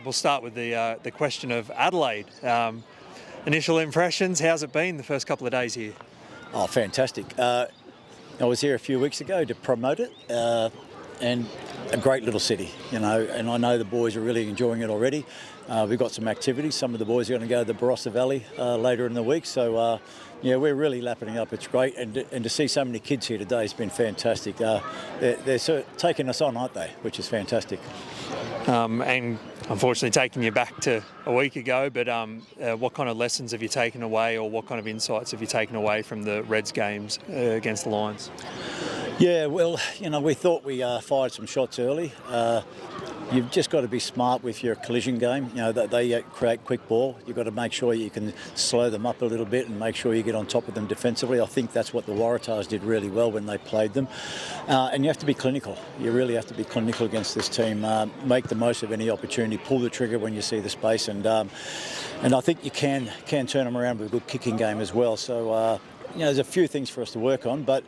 we'll start with the question of Adelaide. Initial impressions, how's it been the first couple of days here? Oh, fantastic. I was here a few weeks ago to promote it, and a great little city, and I know the boys are really enjoying it already. We've got some activities. Some of the boys are going to go to the Barossa Valley later in the week, so yeah, we're really lapping it up. It's great, and to see so many kids here today has been fantastic. They're sort of taking us on, aren't they? Which is fantastic. And unfortunately taking you back to a week ago, but what kind of lessons have you taken away, or what kind of insights have you taken away from the Reds games against the Lions? Yeah, well, we thought we fired some shots early. You've just got to be smart with your collision game. That they create quick ball. You've got to make sure you can slow them up a little bit and make sure you get on top of them defensively. I think that's what the Waratahs did really well when they played them. And you have to be clinical. You really have to be clinical against this team. Make the most of any opportunity. Pull the trigger when you see the space. And I think you can turn them around with a good kicking game as well. So there's a few things for us to work on, but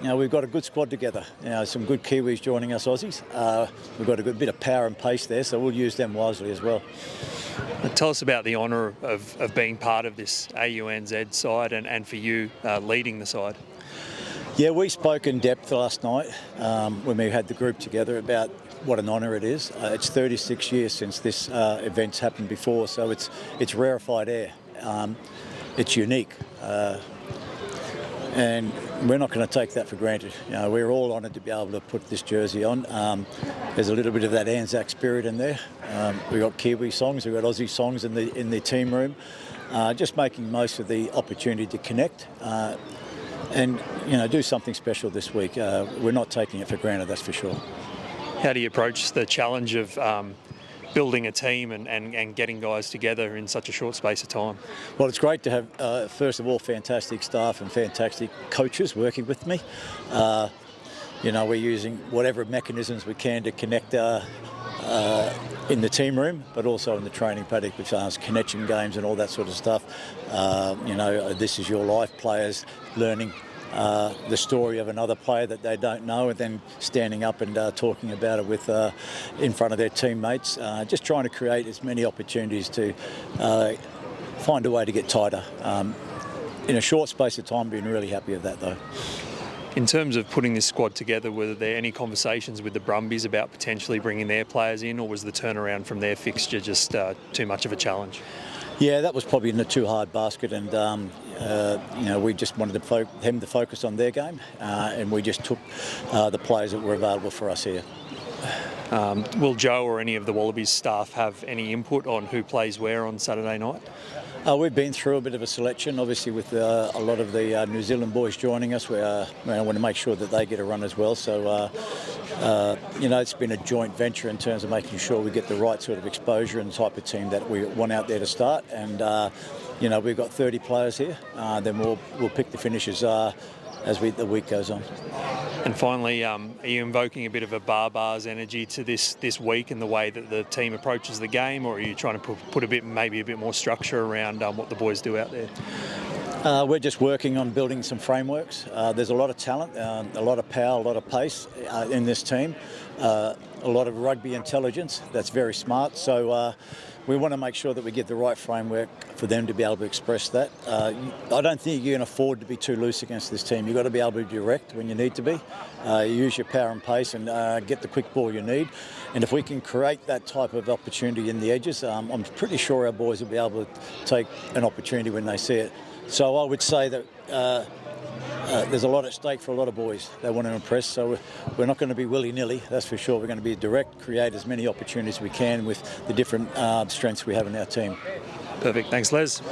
we've got a good squad together. Some good Kiwis joining us Aussies. We've got a good bit of power and pace there, so we'll use them wisely as well. Tell us about the honour of being part of this AUNZ side and for you leading the side. Yeah, we spoke in depth last night when we had the group together about what an honour it is. It's 36 years since this event's happened before, so it's rarefied air. It's unique. And we're not going to take that for granted. We're all honoured to be able to put this jersey on. There's a little bit of that ANZAC spirit in there. We've got Kiwi songs, we've got Aussie songs in the team room. Just making most of the opportunity to connect and do something special this week. We're not taking it for granted, that's for sure. How do you approach the challenge of building a team and getting guys together in such a short space of time? Well, it's great to have, first of all, fantastic staff and fantastic coaches working with me. We're using whatever mechanisms we can to connect in the team room, but also in the training paddock with connection games and all that sort of stuff. This is your life, players learning the story of another player that they don't know, and then standing up and talking about it with in front of their teammates. Just trying to create as many opportunities to find a way to get tighter. In a short space of time, being really happy with that though. In terms of putting this squad together, were there any conversations with the Brumbies about potentially bringing their players in, or was the turnaround from their fixture just too much of a challenge? Yeah, that was probably in a too hard basket, and we just wanted them to focus on their game, and we just took the players that were available for us here. Will Joe or any of the Wallabies staff have any input on who plays where on Saturday night? We've been through a bit of a selection, obviously with a lot of the New Zealand boys joining us. We want to make sure that they get a run as well. So, it's been a joint venture in terms of making sure we get the right sort of exposure and type of team that we want out there to start. And, we've got 30 players here. Then we'll pick the finishers as the week goes on. And finally, are you invoking a bit of a bars energy to this week and the way that the team approaches the game, or are you trying to put maybe a bit more structure around what the boys do out there? We're just working on building some frameworks. There's a lot of talent, a lot of power, a lot of pace in this team, a lot of rugby intelligence that's very smart. So we want to make sure that we get the right framework for them to be able to express that. I don't think you can afford to be too loose against this team. You've got to be able to be direct when you need to be. Use your power and pace and get the quick ball you need. And if we can create that type of opportunity in the edges, I'm pretty sure our boys will be able to take an opportunity when they see it. So I would say that there's a lot at stake for a lot of boys. They want to impress, so we're not going to be willy-nilly, that's for sure. We're going to be direct, create as many opportunities as we can with the different strengths we have in our team. Perfect. Thanks, Les.